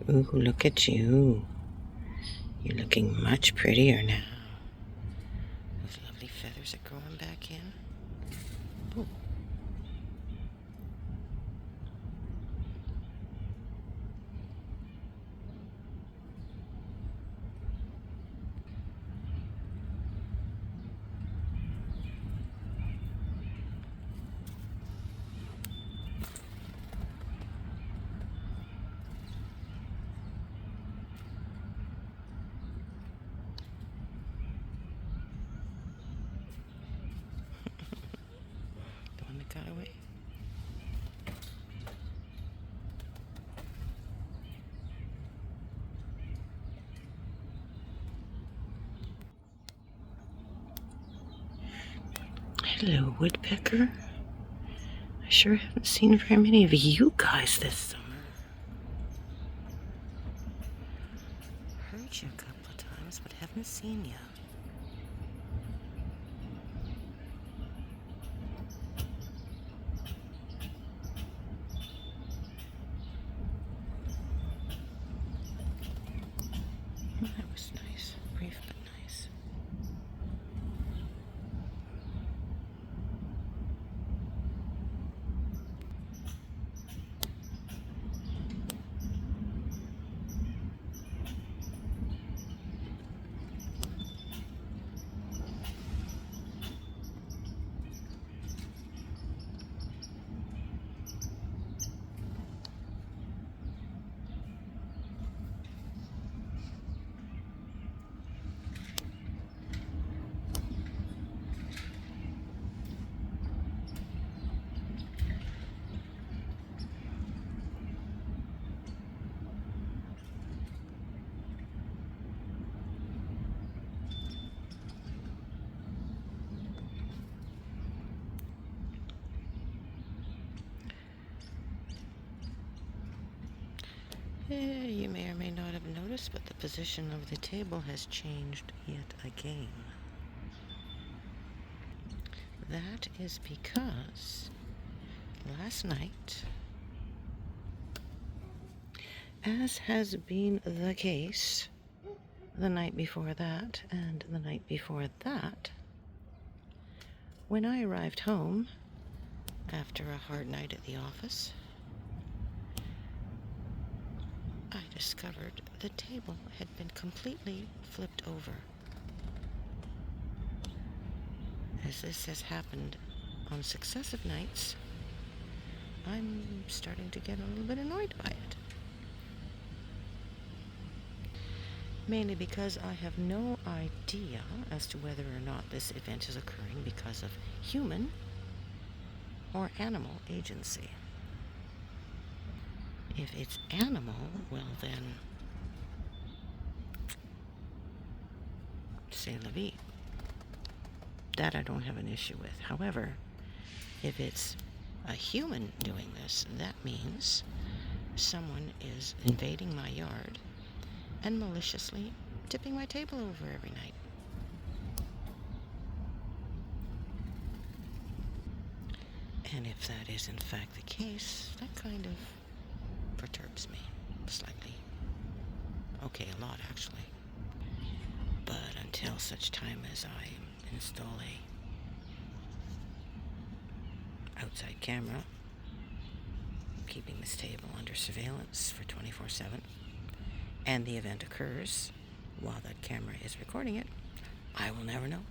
Ooh, look at you. You're looking much prettier now. Those lovely feathers are growing back in. Oh. The one that got away. Hello, woodpecker. I sure haven't seen very many of you guys this summer. Heard you a couple of times, but haven't seen you. That was nice. Brief but nice. You may or may not have noticed, but the position of the table has changed yet again. That is because last night, as has been the case the night before that and the night before that, when I arrived home after a hard night at the office, I discovered the table had been completely flipped over. As this has happened on successive nights, I'm starting to get a little bit annoyed by it. Mainly because I have no idea as to whether or not this event is occurring because of human or animal agency. If it's animal, well then, c'est la vie. That I don't have an issue with. However, if it's a human doing this, that means someone is invading my yard and maliciously tipping my table over every night. And if that is in fact the case, that kind of perturbs me slightly. Okay, a lot actually. But until such time as I install a outside camera keeping this table under surveillance for 24/7, and the event occurs while that camera is recording it, I will never know.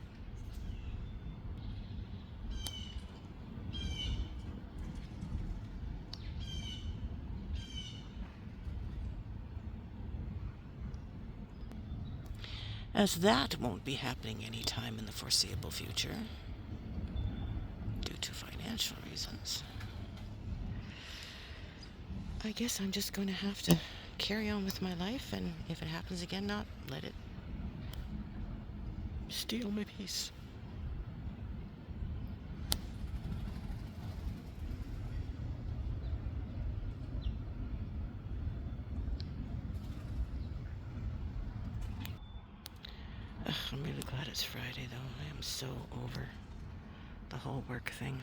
As that won't be happening anytime in the foreseeable future, due to financial reasons, I guess I'm just going to have to carry on with my life, and if it happens again, not let it steal my peace. Ugh, I'm really glad it's Friday, though. I am so over the whole work thing.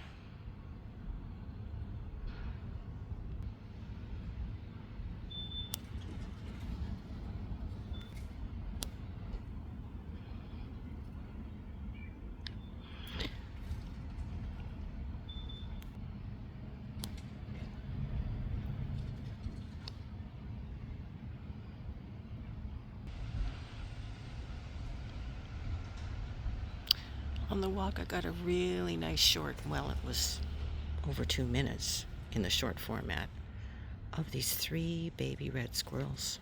On the walk, I got a really nice short, well, it was over 2 minutes in the short format, of these 3 baby red squirrels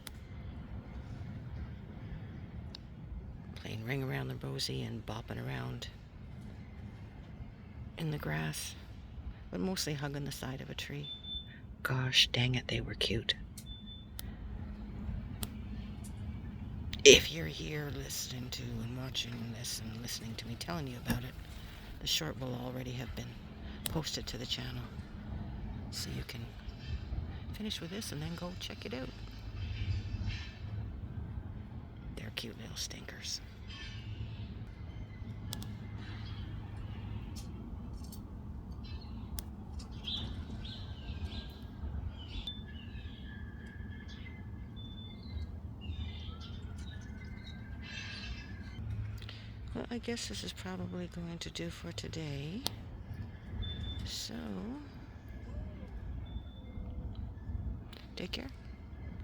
playing Ring Around the Rosie and bopping around in the grass, but mostly hugging the side of a tree. Gosh dang it, they were cute. If you're here listening to and watching this and listening to me telling you about it, the short will already have been posted to the channel, so you can finish with this and then go check it out. They're cute little stinkers. Well, I guess this is probably going to do for today. So, take care.